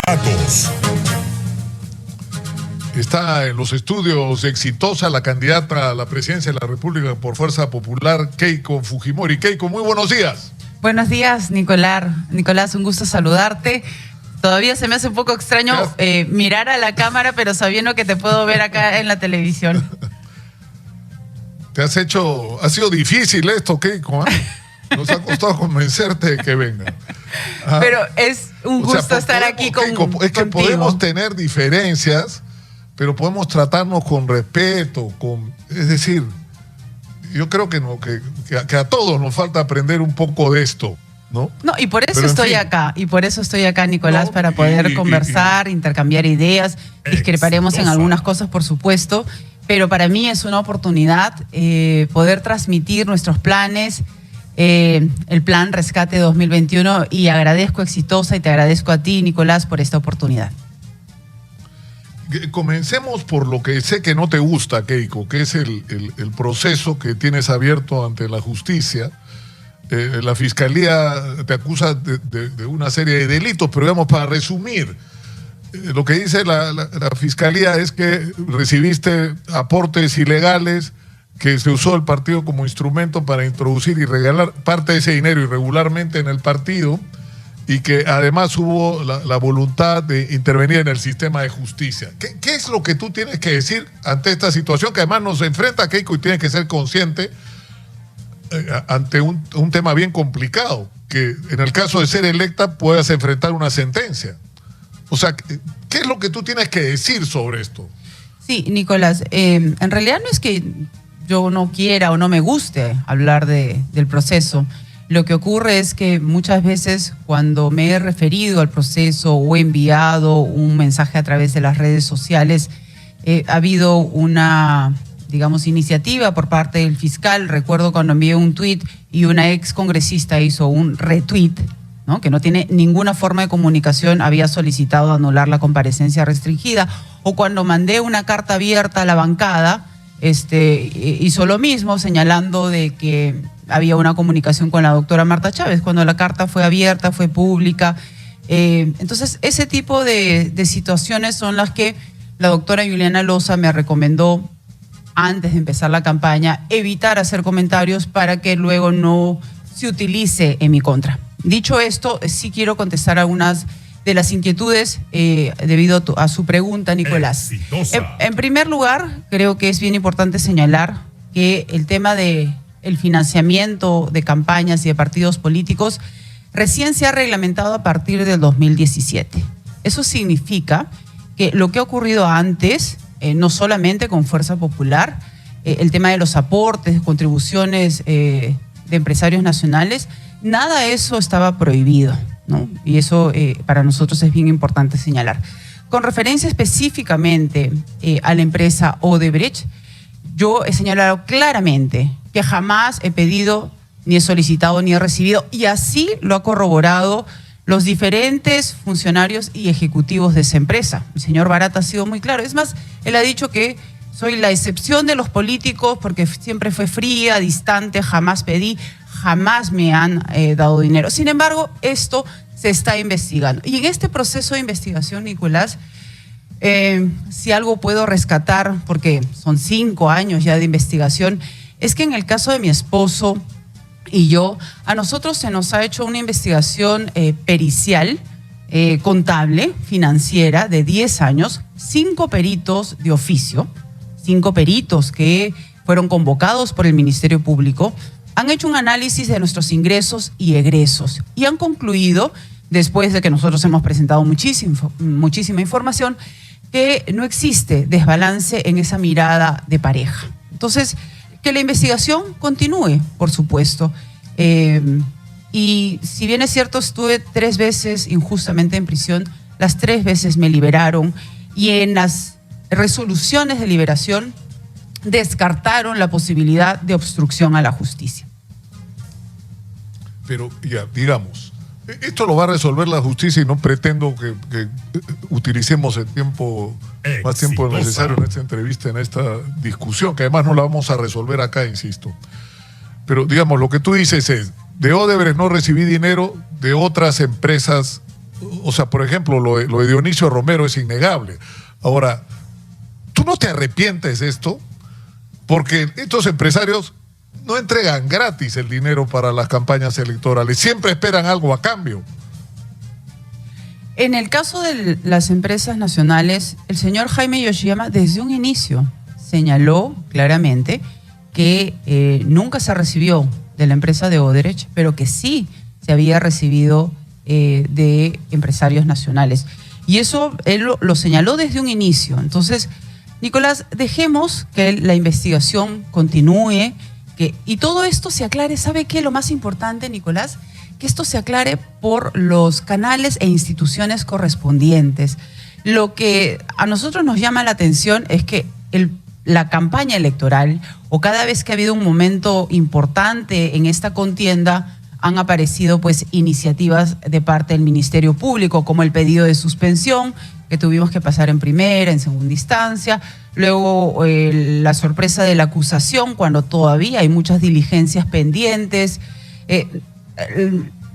Datos. Está en los estudios exitosa la candidata a la presidencia de la República por Fuerza Popular, Keiko Fujimori. Keiko, muy buenos días. Buenos días, Nicolás. Nicolás, un gusto saludarte. Todavía se me hace un poco extraño mirar a la cámara, pero sabiendo que te puedo ver acá en la televisión. Ha sido difícil esto, Keiko, ¿eh? Nos ha costado convencerte de que venga. Ajá. Pero es un gusto estar aquí Keiko, es que contigo. podemos tener diferencias, pero podemos tratarnos con respeto, es decir, yo creo que a todos nos falta aprender un poco de esto, ¿no? No, y por eso Pero, estoy acá, Nicolás, para poder conversar, intercambiar ideas. Discreparemos en algunas cosas, por supuesto, pero para mí es una oportunidad poder transmitir nuestros planes, el plan Rescate 2021, y agradezco Exitosa y te agradezco a ti, Nicolás, por esta oportunidad. Comencemos por lo que sé que no te gusta, Keiko, que es el proceso que tienes abierto ante la justicia. La Fiscalía te acusa de una serie de delitos, pero digamos, para resumir, lo que dice la Fiscalía es que recibiste aportes ilegales, que se usó el partido como instrumento para introducir y regalar parte de ese dinero irregularmente en el partido, y que además hubo la voluntad de intervenir en el sistema de justicia. ¿Qué es lo que tú tienes que decir ante esta situación que además nos enfrenta, Keiko, y tienes que ser consciente ante un tema bien complicado, que en el caso de ser electa puedas enfrentar una sentencia? O sea, ¿qué es lo que tú tienes que decir sobre esto? Sí, Nicolás, en realidad no es que yo no quiera o no me guste hablar del proceso. Lo que ocurre es que muchas veces cuando me he referido al proceso o he enviado un mensaje a través de las redes sociales, ha habido una, digamos, iniciativa por parte del fiscal. Recuerdo cuando envié un tuit y una ex congresista hizo un retweet, ¿no? Que no tiene ninguna forma de comunicación, había solicitado anular la comparecencia restringida. O cuando mandé una carta abierta a la bancada, hizo lo mismo, señalando de que había una comunicación con la doctora Marta Chávez, cuando la carta fue abierta, fue pública. Entonces, ese tipo de situaciones son las que la doctora Juliana Loza me recomendó antes de empezar la campaña, evitar hacer comentarios para que luego no se utilice en mi contra. Dicho esto, sí quiero contestar algunas de las inquietudes debido a su pregunta, Nicolás. En primer lugar, creo que es bien importante señalar que el tema del financiamiento de campañas y de partidos políticos recién se ha reglamentado a partir del 2017. Eso significa que lo que ha ocurrido antes, no solamente con Fuerza Popular, el tema de los aportes, contribuciones de empresarios nacionales, nada de eso estaba prohibido, ¿no? Y eso para nosotros es bien importante señalar. Con referencia específicamente a la empresa Odebrecht, yo he señalado claramente que jamás he pedido, ni he solicitado, ni he recibido, y así lo ha corroborado los diferentes funcionarios y ejecutivos de esa empresa. El señor Barata ha sido muy claro. Es más, él ha dicho que soy la excepción de los políticos porque siempre fue fría, distante, jamás pedí, jamás me han dado dinero. Sin embargo, esto se está investigando. Y en este proceso de investigación, Nicolás, si algo puedo rescatar, porque son 5 años ya de investigación, es que en el caso de mi esposo y yo, a nosotros se nos ha hecho una investigación pericial, contable, financiera, de 10 años, 5 peritos de oficio, 5 peritos que fueron convocados por el Ministerio Público, han hecho un análisis de nuestros ingresos y egresos y han concluido, después de que nosotros hemos presentado muchísima información, que no existe desbalance en esa mirada de pareja. Entonces, que la investigación continúe, por supuesto. Y si bien es cierto, estuve 3 veces injustamente en prisión, las 3 veces me liberaron, y en las resoluciones de liberación descartaron la posibilidad de obstrucción a la justicia. Pero ya, digamos, esto lo va a resolver la justicia y no pretendo que utilicemos el tiempo, más tiempo necesario en esta entrevista, en esta discusión, que además no la vamos a resolver acá, insisto. Pero digamos, lo que tú dices es, de Odebrecht no recibí dinero, de otras empresas O sea, por ejemplo, lo de Dionisio Romero es innegable. Ahora, ¿tú no te arrepientes de esto? Porque estos empresarios no entregan gratis el dinero para las campañas electorales, siempre esperan algo a cambio. En el caso de las empresas nacionales, el señor Jaime Yoshiyama desde un inicio señaló claramente que nunca se recibió de la empresa de Odebrecht, pero que sí se había recibido de empresarios nacionales. Y eso él lo señaló desde un inicio. Entonces, Nicolás, dejemos que la investigación continúe y todo esto se aclare. ¿Sabe qué? Lo más importante, Nicolás, que esto se aclare por los canales e instituciones correspondientes. Lo que a nosotros nos llama la atención es que la campaña electoral, o cada vez que ha habido un momento importante en esta contienda, han aparecido pues iniciativas de parte del Ministerio Público, como el pedido de suspensión, que tuvimos que pasar en primera, en segunda instancia, luego la sorpresa de la acusación, cuando todavía hay muchas diligencias pendientes.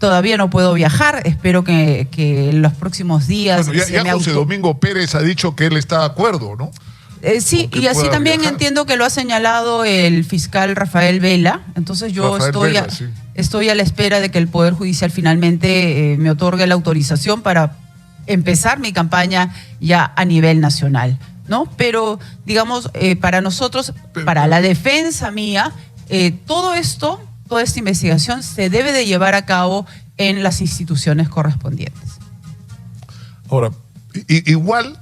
Todavía no puedo viajar, espero que en los próximos días... Bueno, ya José Domingo Pérez ha dicho que él está de acuerdo, ¿no? Sí, y así también viajar. Entiendo que lo ha señalado el fiscal Rafael Vela. Entonces yo estoy a la espera de que el Poder Judicial finalmente me otorgue la autorización para empezar mi campaña ya a nivel nacional, ¿no? Pero, digamos, para nosotros, para la defensa mía, todo esto, toda esta investigación se debe de llevar a cabo en las instituciones correspondientes. Ahora, igual...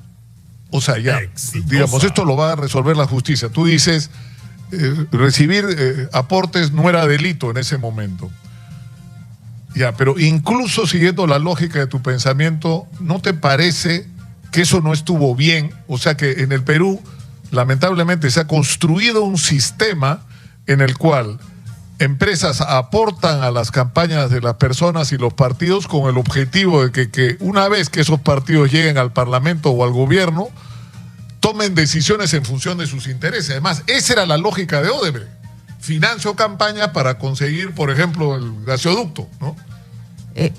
O sea, ya, digamos, esto lo va a resolver la justicia. Tú dices, recibir aportes no era delito en ese momento. Ya, pero incluso siguiendo la lógica de tu pensamiento, ¿no te parece que eso no estuvo bien? O sea, que en el Perú, lamentablemente, se ha construido un sistema en el cual empresas aportan a las campañas de las personas y los partidos con el objetivo de que una vez que esos partidos lleguen al Parlamento o al gobierno, tomen decisiones en función de sus intereses. Además, esa era la lógica de Odebrecht. Financió campaña para conseguir, por ejemplo, el gasoducto, ¿no?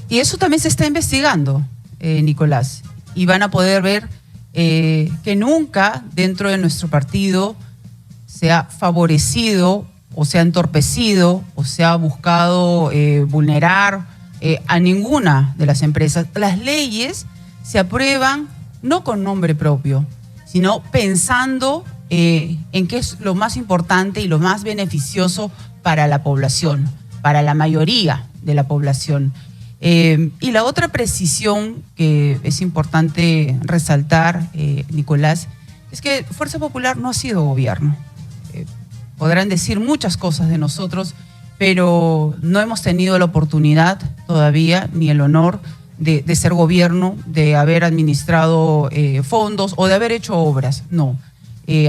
Y eso también se está investigando, Nicolás. Y van a poder ver que nunca dentro de nuestro partido se ha favorecido o se ha entorpecido o se ha buscado vulnerar a ninguna de las empresas. Las leyes se aprueban no con nombre propio, sino pensando en qué es lo más importante y lo más beneficioso para la población, para la mayoría de la población. Y la otra precisión que es importante resaltar, Nicolás, es que Fuerza Popular no ha sido gobierno. Podrán decir muchas cosas de nosotros, pero no hemos tenido la oportunidad todavía ni el honor de ser gobierno, de haber administrado fondos o de haber hecho obras. No,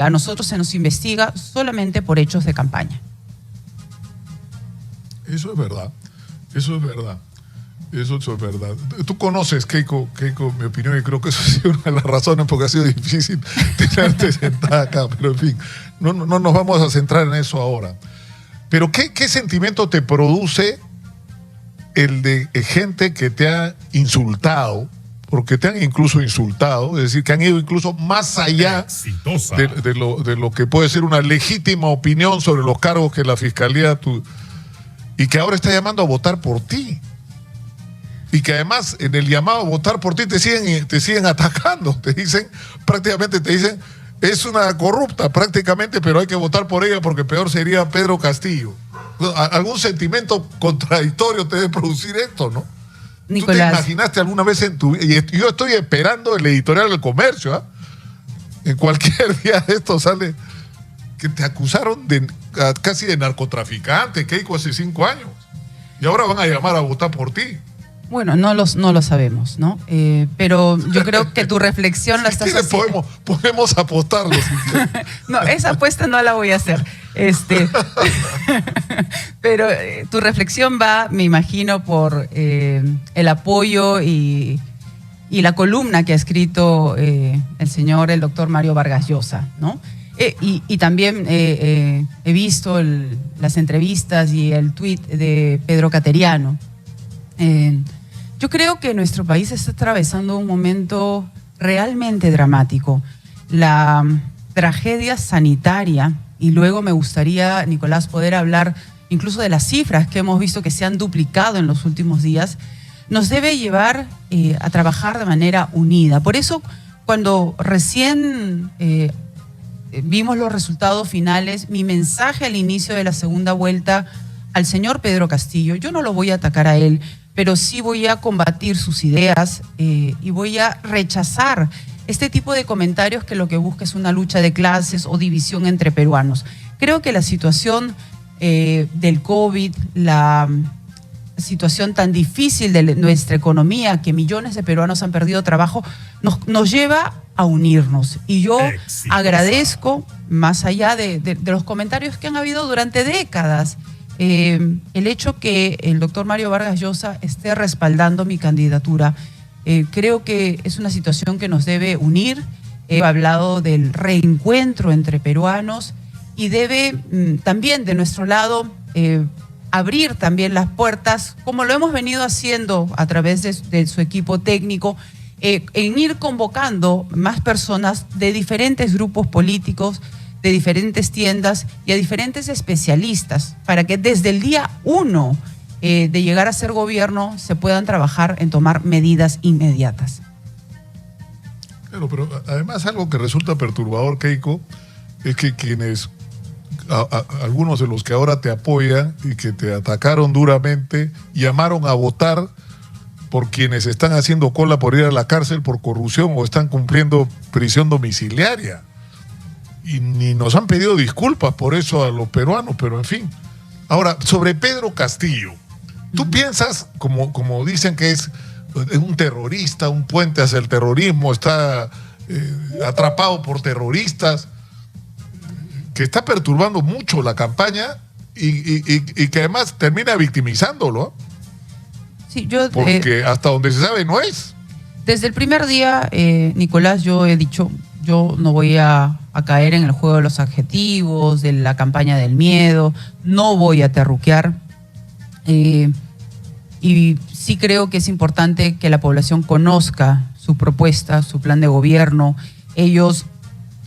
a nosotros se nos investiga solamente por hechos de campaña. Eso es verdad, eso es verdad. Eso es verdad. Tú conoces, Keiko, mi opinión, y creo que eso ha sido una de las razones porque ha sido difícil tenerte sentada acá, pero en fin, no nos vamos a centrar en eso ahora. Pero ¿qué sentimiento te produce el de gente que te ha insultado, porque te han incluso insultado, es decir, que han ido incluso más allá de lo que puede ser una legítima opinión sobre los cargos que la Fiscalía, y que ahora está llamando a votar por ti? Y que además en el llamado a votar por ti te siguen atacando, prácticamente te dicen, es una corrupta prácticamente, pero hay que votar por ella porque peor sería Pedro Castillo. Algún sentimiento contradictorio te debe producir esto, ¿no? Nicolás, ¿tú te imaginaste alguna vez en tu vida? Y yo estoy esperando el editorial del Comercio, ¿eh? En cualquier día de esto sale que te acusaron casi de narcotraficante, Keiko, hace 5 años. Y ahora van a llamar a votar por ti. Bueno, no lo sabemos, ¿no? Pero yo creo que tu reflexión la estás haciendo. Podemos apostarlo. No, esa apuesta no la voy a hacer. Pero tu reflexión va, me imagino, por el apoyo y la columna que ha escrito el doctor Mario Vargas Llosa, ¿no? Y también he visto las entrevistas y el tuit de Pedro Cateriano. Yo creo que nuestro país está atravesando un momento realmente dramático. La tragedia sanitaria, y luego me gustaría, Nicolás, poder hablar incluso de las cifras que hemos visto que se han duplicado en los últimos días, nos debe llevar a trabajar de manera unida. Por eso, cuando recién vimos los resultados finales, mi mensaje al inicio de la segunda vuelta al señor Pedro Castillo, yo no lo voy a atacar a él, pero sí voy a combatir sus ideas y voy a rechazar este tipo de comentarios que lo que busca es una lucha de clases o división entre peruanos. Creo que la situación del COVID, la situación tan difícil de nuestra economía, que millones de peruanos han perdido trabajo, nos lleva a unirnos. Y yo agradezco, más allá de los comentarios que han habido durante décadas, el hecho que el doctor Mario Vargas Llosa esté respaldando mi candidatura. Creo que es una situación que nos debe unir. He hablado del reencuentro entre peruanos y debe también de nuestro lado abrir también las puertas, como lo hemos venido haciendo a través de su equipo técnico, en ir convocando más personas de diferentes grupos políticos, de diferentes tiendas y a diferentes especialistas, para que desde el día 1 de llegar a ser gobierno se puedan trabajar en tomar medidas inmediatas. Claro, pero además algo que resulta perturbador, Keiko, es que quienes, algunos de los que ahora te apoyan y que te atacaron duramente, llamaron a votar por quienes están haciendo cola por ir a la cárcel por corrupción o están cumpliendo prisión domiciliaria. Y ni nos han pedido disculpas por eso a los peruanos, pero en fin. Ahora, sobre Pedro Castillo, ¿tú piensas, como dicen que es un terrorista, un puente hacia el terrorismo, está atrapado por terroristas, que está perturbando mucho la campaña y que además termina victimizándolo? Sí, porque hasta donde se sabe no es. Desde el primer día, Nicolás, yo he dicho, yo no voy a caer en el juego de los adjetivos, de la campaña del miedo, no voy a terruquear. Y sí creo que es importante que la población conozca su propuesta, su plan de gobierno. Ellos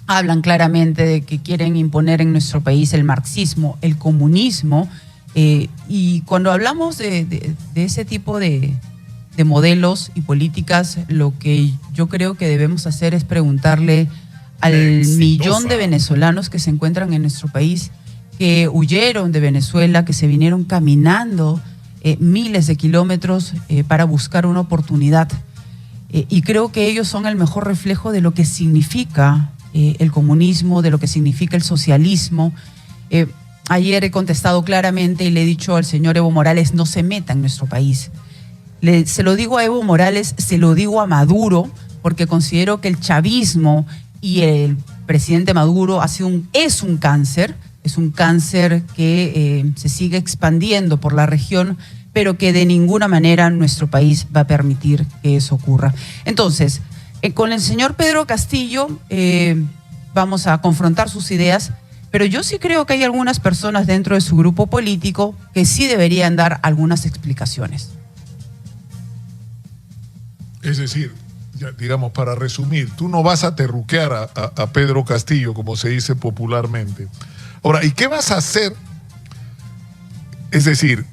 hablan claramente de que quieren imponer en nuestro país el marxismo, el comunismo, y cuando hablamos de ese tipo de modelos y políticas, lo que yo creo que debemos hacer es preguntarle al millón de venezolanos que se encuentran en nuestro país, que huyeron de Venezuela, que se vinieron caminando miles de kilómetros para buscar una oportunidad. Y creo que ellos son el mejor reflejo de lo que significa el comunismo, de lo que significa el socialismo. Ayer he contestado claramente y le he dicho al señor Evo Morales, no se meta en nuestro país. Se lo digo a Evo Morales, se lo digo a Maduro, porque considero que el chavismo y el presidente Maduro es un cáncer que se sigue expandiendo por la región, pero que de ninguna manera nuestro país va a permitir que eso ocurra. Entonces, con el señor Pedro Castillo vamos a confrontar sus ideas, pero yo sí creo que hay algunas personas dentro de su grupo político que sí deberían dar algunas explicaciones. Es decir, ya, digamos, para resumir, tú no vas a terruquear a Pedro Castillo, como se dice popularmente. Ahora, ¿y qué vas a hacer? Es decir,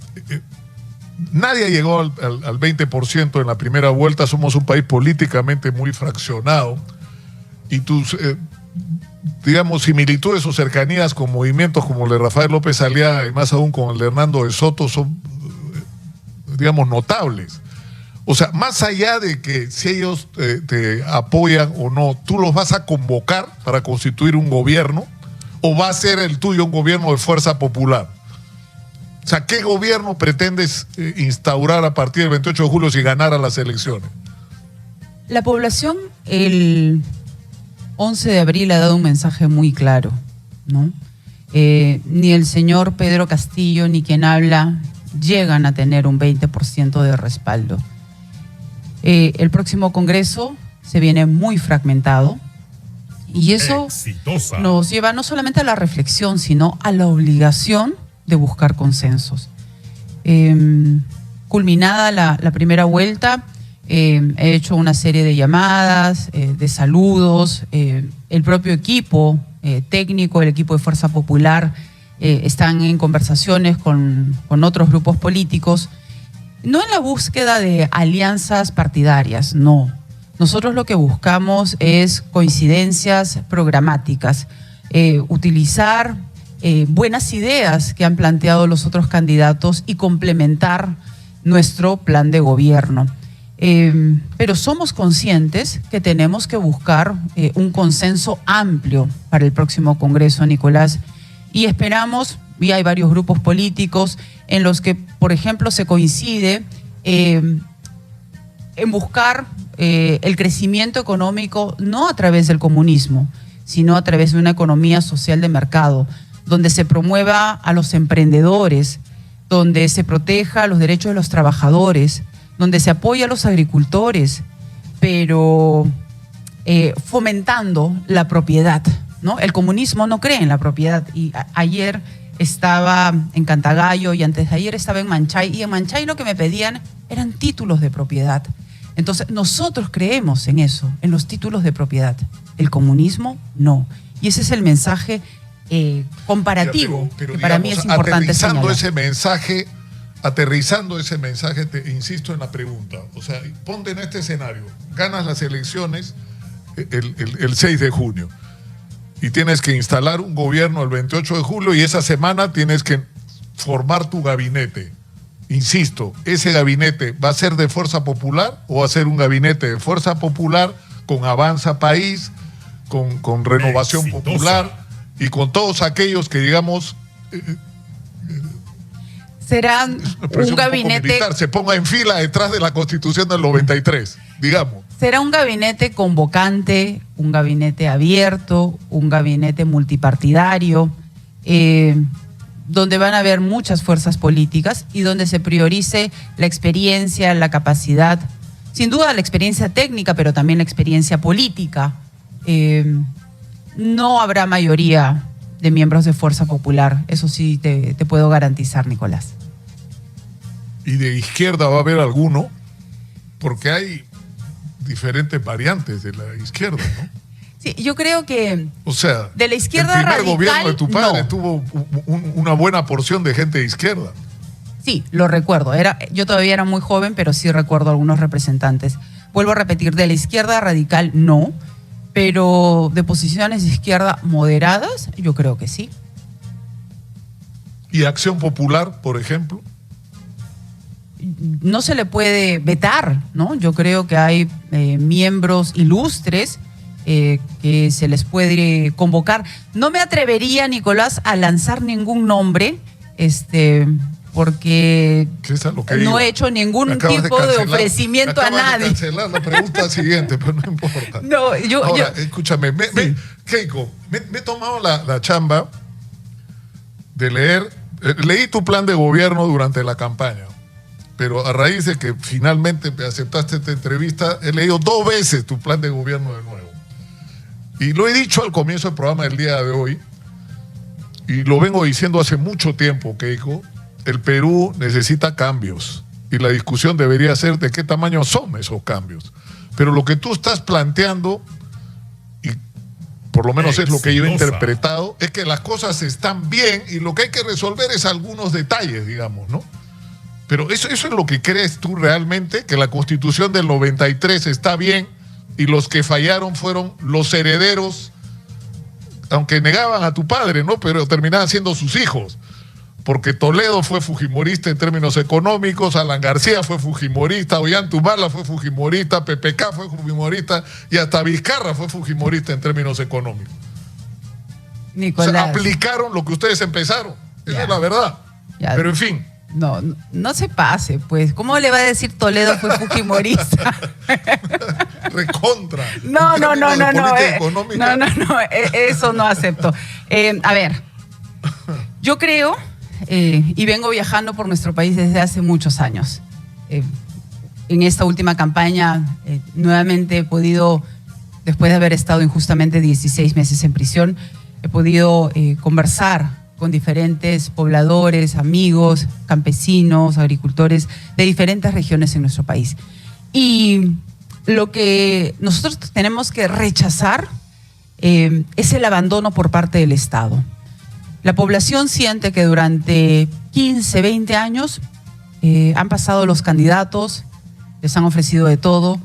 nadie llegó al 20% en la primera vuelta, somos un país políticamente muy fraccionado, y tus, digamos, similitudes o cercanías con movimientos como el de Rafael López Aliaga y más aún con el de Hernando de Soto son, digamos, notables. O sea, más allá de que si ellos te apoyan o no, ¿tú los vas a convocar para constituir un gobierno? ¿O va a ser el tuyo un gobierno de fuerza popular? O sea, ¿qué gobierno pretendes instaurar a partir del 28 de julio si ganara las elecciones? La población el 11 de abril ha dado un mensaje muy claro, ¿no? Ni el señor Pedro Castillo ni quien habla llegan a tener un 20% de respaldo. El próximo Congreso se viene muy fragmentado y eso nos lleva no solamente a la reflexión, sino a la obligación de buscar consensos. culminada la primera vuelta, he hecho una serie de llamadas, de saludos, el propio equipo técnico, el equipo de Fuerza Popular, están en conversaciones con otros grupos políticos, no en la búsqueda de alianzas partidarias, no. Nosotros lo que buscamos es coincidencias programáticas, utilizar buenas ideas que han planteado los otros candidatos y complementar nuestro plan de gobierno. Pero somos conscientes que tenemos que buscar un consenso amplio para el próximo Congreso, Nicolás, y esperamos, y hay varios grupos políticos en los que, por ejemplo, se coincide en buscar el crecimiento económico no a través del comunismo, sino a través de una economía social de mercado, donde se promueva a los emprendedores, donde se proteja los derechos de los trabajadores, donde se apoya a los agricultores, pero fomentando la propiedad, ¿no? El comunismo no cree en la propiedad. Y ayer estaba en Cantagallo y antes de ayer estaba en Manchay, y en Manchay lo que me pedían eran títulos de propiedad. Entonces nosotros creemos en eso, en los títulos de propiedad. El comunismo no. Y ese es el mensaje comparativo, pero, que para mí es importante señalar. Aterrizando ese mensaje, te insisto en la pregunta. O sea, ponte en este escenario. Ganas las elecciones el 6 de junio y tienes que instalar un gobierno el 28 de julio y esa semana tienes que formar tu gabinete. Insisto, ¿ese gabinete va a ser de Fuerza Popular o va a ser un gabinete de Fuerza Popular con Avanza País, con Renovación Popular y con todos aquellos que, digamos... serán un gabinete... Militar, se ponga en fila detrás de la Constitución del 93, digamos. Será un gabinete convocante, un gabinete abierto, un gabinete multipartidario, donde van a haber muchas fuerzas políticas y donde se priorice la experiencia, la capacidad, sin duda la experiencia técnica, pero también la experiencia política. No habrá mayoría de miembros de Fuerza Popular, eso sí te puedo garantizar, Nicolás. ¿Y de izquierda va a haber alguno? Porque hay diferentes variantes de la izquierda, ¿no? Sí, yo creo que... O sea, de la izquierda el primer radical, gobierno de tu padre no. tuvo una buena porción de gente de izquierda. Sí, lo recuerdo. Yo todavía era muy joven, pero sí recuerdo algunos representantes. Vuelvo a repetir, de la izquierda radical no, pero de posiciones de izquierda moderadas, yo creo que sí. ¿Y Acción Popular, por ejemplo? No se le puede vetar, ¿no? Yo creo que hay miembros ilustres que se les puede convocar. No me atrevería, Nicolás, a lanzar ningún nombre, porque no he hecho ningún tipo de ofrecimiento a nadie. De cancelar la pregunta siguiente, pero no importa. No, Ahora, escúchame, Keiko, me he tomado la chamba de leer, leí tu plan de gobierno durante la campaña, pero a raíz de que finalmente me aceptaste esta entrevista, he leído 2 veces tu plan de gobierno de nuevo. Y lo he dicho al comienzo del programa del día de hoy, y lo vengo diciendo hace mucho tiempo, Keiko, el Perú necesita cambios, y la discusión debería ser de qué tamaño son esos cambios. Pero lo que tú estás planteando, y por lo menos es lo que yo he interpretado, es que las cosas están bien, y lo que hay que resolver es algunos detalles, digamos, ¿no? Pero eso es lo que crees tú realmente, que la Constitución del 93 está bien, y los que fallaron fueron los herederos, aunque negaban a tu padre, ¿no? Pero terminaban siendo sus hijos, porque Toledo fue fujimorista en términos económicos, Alan García fue fujimorista, Ollantaytamala fue fujimorista, PPK fue fujimorista y hasta Vizcarra fue fujimorista en términos económicos. Nicolás. O sea, aplicaron lo que ustedes empezaron, esa es la verdad. Ya. Pero en fin. No se pase, pues. ¿Cómo le va a decir Toledo fue fujimorista? Recontra. No, eso no acepto. A ver, yo creo, y vengo viajando por nuestro país desde hace muchos años. En esta última campaña, nuevamente he podido, después de haber estado injustamente 16 meses en prisión, he podido conversar con diferentes pobladores, amigos, campesinos, agricultores de diferentes regiones en nuestro país. Y lo que nosotros tenemos que rechazar es el abandono por parte del Estado. La población siente que durante 15, 20 años han pasado los candidatos, les han ofrecido de todo,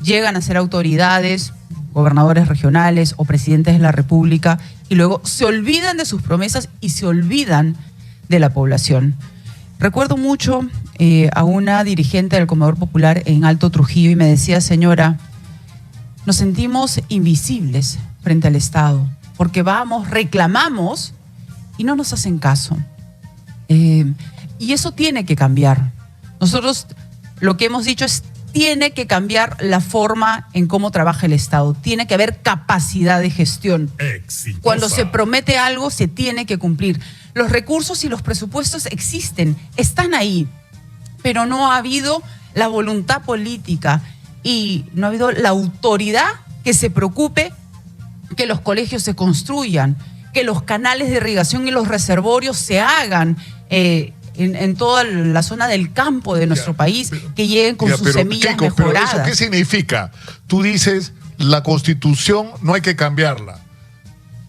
llegan a ser autoridades, gobernadores regionales o presidentes de la República, y luego se olvidan de sus promesas y se olvidan de la población. Recuerdo mucho a una dirigente del Comedor Popular en Alto Trujillo y me decía: señora, nos sentimos invisibles frente al Estado porque vamos, reclamamos y no nos hacen caso. Y eso tiene que cambiar. Nosotros lo que hemos dicho es: tiene que cambiar la forma en cómo trabaja el Estado. Tiene que haber capacidad de gestión. Exitosa. Cuando se promete algo, se tiene que cumplir. Los recursos y los presupuestos existen, están ahí, pero no ha habido la voluntad política y no ha habido la autoridad que se preocupe que los colegios se construyan, que los canales de irrigación y los reservorios se hagan en toda la zona del campo de nuestro país, que lleguen con sus semillas Keiko, mejoradas. ¿Pero eso qué significa? Tú dices, la Constitución no hay que cambiarla.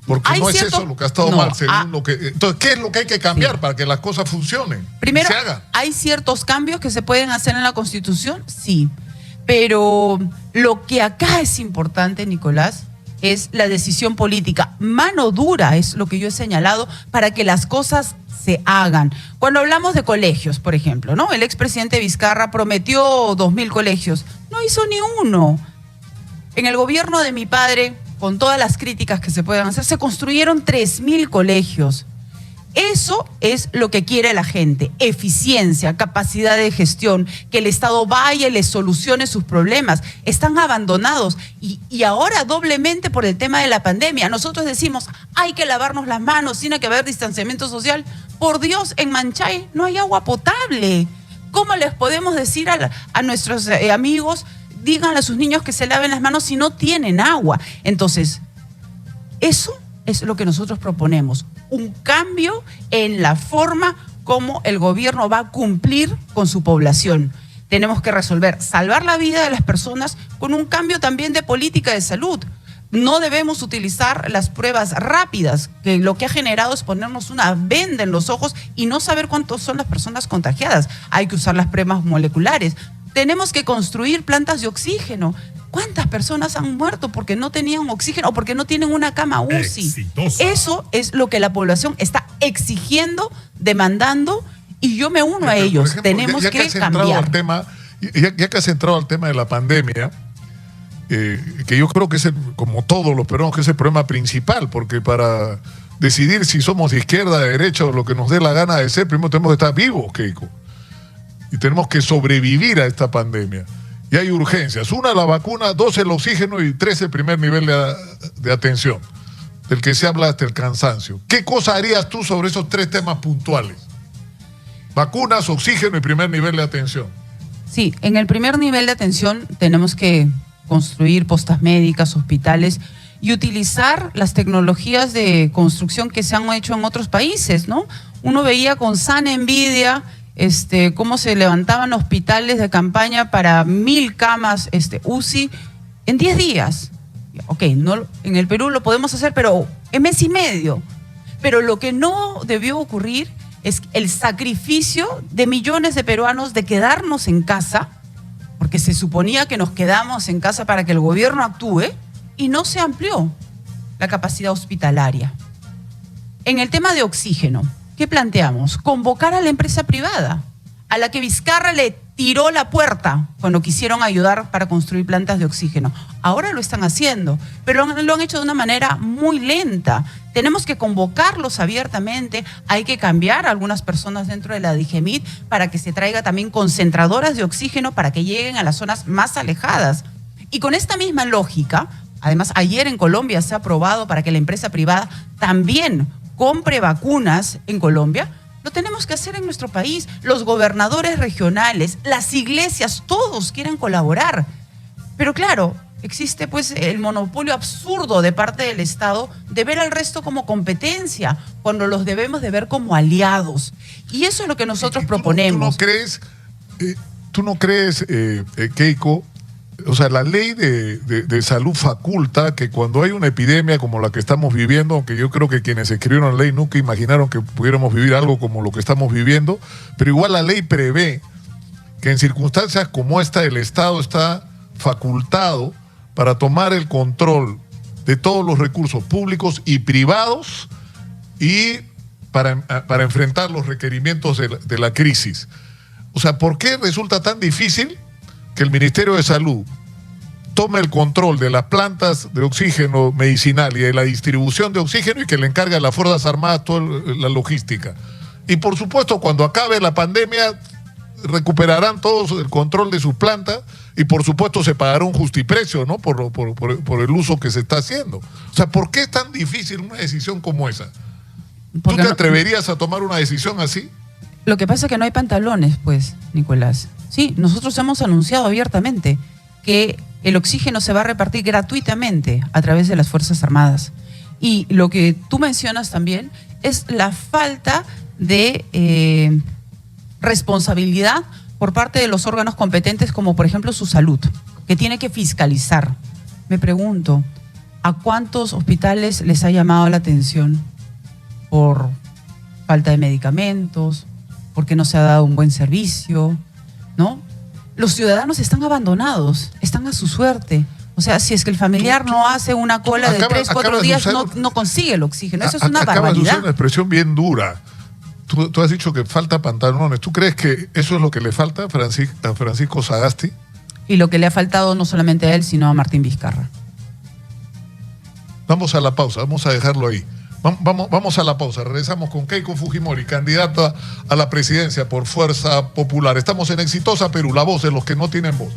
Porque Hay no cierto, es eso lo que ha estado mal, según lo que... Entonces, ¿qué es lo que hay que cambiar para que las cosas funcionen? Primero, se hagan? ¿hay ciertos cambios que se pueden hacer en la Constitución? Sí. Pero lo que acá es importante, Nicolás, es la decisión política. Mano dura es lo que yo he señalado para que las cosas se hagan. Cuando hablamos de colegios, por ejemplo, ¿no? El expresidente Vizcarra prometió 2.000 colegios. No hizo ni uno. En el gobierno de mi padre, con todas las críticas que se puedan hacer, se construyeron 3.000 colegios. Eso es lo que quiere la gente: eficiencia, capacidad de gestión, que el Estado vaya y les solucione sus problemas. Están abandonados y ahora doblemente por el tema de la pandemia. Nosotros decimos: hay que lavarnos las manos, tiene que haber distanciamiento social. Por Dios, en Manchay no hay agua potable. ¿Cómo les podemos decir a nuestros amigos, díganle a sus niños que se laven las manos si no tienen agua? Entonces, eso es lo que nosotros proponemos: un cambio en la forma como el gobierno va a cumplir con su población. Tenemos que resolver, salvar la vida de las personas con un cambio también de política de salud. No debemos utilizar las pruebas rápidas, que lo que ha generado es ponernos una venda en los ojos y no saber cuántas son las personas contagiadas. Hay que usar las pruebas moleculares. Tenemos que construir plantas de oxígeno. ¿Cuántas personas han muerto porque no tenían oxígeno o porque no tienen una cama UCI? Exitosa. Eso es lo que la población está exigiendo, demandando, y yo me uno a ellos. Por ejemplo, tenemos ya que cambiar. Ya que has entrado al tema de la pandemia, que yo creo que es, como todos los peruanos, que es el problema principal, porque para decidir si somos de izquierda, de derecha o lo que nos dé la gana de ser, primero tenemos que estar vivos, Keiko. Y tenemos que sobrevivir a esta pandemia. Y hay urgencias: 1, la vacuna; 2, el oxígeno; y 3, el primer nivel de atención, del que se habla hasta el cansancio. ¿Qué cosa harías tú sobre esos 3 temas puntuales? Vacunas, oxígeno y primer nivel de atención. Sí, en el primer nivel de atención tenemos que construir postas médicas, hospitales y utilizar las tecnologías de construcción que se han hecho en otros países, ¿no? Uno veía con sana envidia cómo se levantaban hospitales de campaña para 1.000 camas UCI en 10 días. Ok, no, en el Perú lo podemos hacer, pero en mes y medio. Pero lo que no debió ocurrir es el sacrificio de millones de peruanos de quedarnos en casa, porque se suponía que nos quedamos en casa para que el gobierno actúe, y no se amplió la capacidad hospitalaria. En el tema de oxígeno, ¿qué planteamos? Convocar a la empresa privada, a la que Vizcarra le tiró la puerta cuando quisieron ayudar para construir plantas de oxígeno. Ahora lo están haciendo, pero lo han hecho de una manera muy lenta. Tenemos que convocarlos abiertamente. Hay que cambiar a algunas personas dentro de la DIGEMIT para que se traiga también concentradoras de oxígeno para que lleguen a las zonas más alejadas. Y con esta misma lógica, además ayer en Colombia se ha aprobado para que la empresa privada también compre vacunas en Colombia. Lo tenemos que hacer en nuestro país. Los gobernadores regionales, las iglesias, todos quieren colaborar. Pero claro, existe pues el monopolio absurdo de parte del Estado de ver al resto como competencia, cuando los debemos de ver como aliados. Y eso es lo que nosotros proponemos. ¿Tú no crees, Keiko? O sea, la ley de salud faculta que cuando hay una epidemia como la que estamos viviendo, aunque yo creo que quienes escribieron la ley nunca imaginaron que pudiéramos vivir algo como lo que estamos viviendo, pero igual la ley prevé que en circunstancias como esta el Estado está facultado para tomar el control de todos los recursos públicos y privados y para enfrentar los requerimientos de la crisis. O sea, ¿por qué resulta tan difícil que el Ministerio de Salud tome el control de las plantas de oxígeno medicinal y de la distribución de oxígeno y que le encargue a las Fuerzas Armadas toda la logística? Y por supuesto, cuando acabe la pandemia, recuperarán todos el control de sus plantas y por supuesto se pagará un justiprecio, ¿no? por el uso que se está haciendo. O sea, ¿por qué es tan difícil una decisión como esa? ¿Tú te atreverías a tomar una decisión así? Lo que pasa es que no hay pantalones, pues, Nicolás. Sí, nosotros hemos anunciado abiertamente que el oxígeno se va a repartir gratuitamente a través de las Fuerzas Armadas. Y lo que tú mencionas también es la falta de responsabilidad por parte de los órganos competentes, como por ejemplo su salud, que tiene que fiscalizar. Me pregunto, ¿a cuántos hospitales les ha llamado la atención por falta de medicamentos, porque no se ha dado un buen servicio, ¿no? Los ciudadanos están abandonados, están a su suerte. O sea, si es que el familiar no hace una cola de 3, 4 días, no consigue el oxígeno. Eso es una barbaridad. Acabas de usar una expresión bien dura. Tú has dicho que falta pantalones. ¿Tú crees que eso es lo que le falta a Francisco Sagasti? Y lo que le ha faltado no solamente a él, sino a Martín Vizcarra. Vamos a la pausa, vamos a dejarlo ahí. Vamos a la pausa, regresamos con Keiko Fujimori, candidata a la presidencia por Fuerza Popular. Estamos en Exitosa Perú, la voz de los que no tienen voz.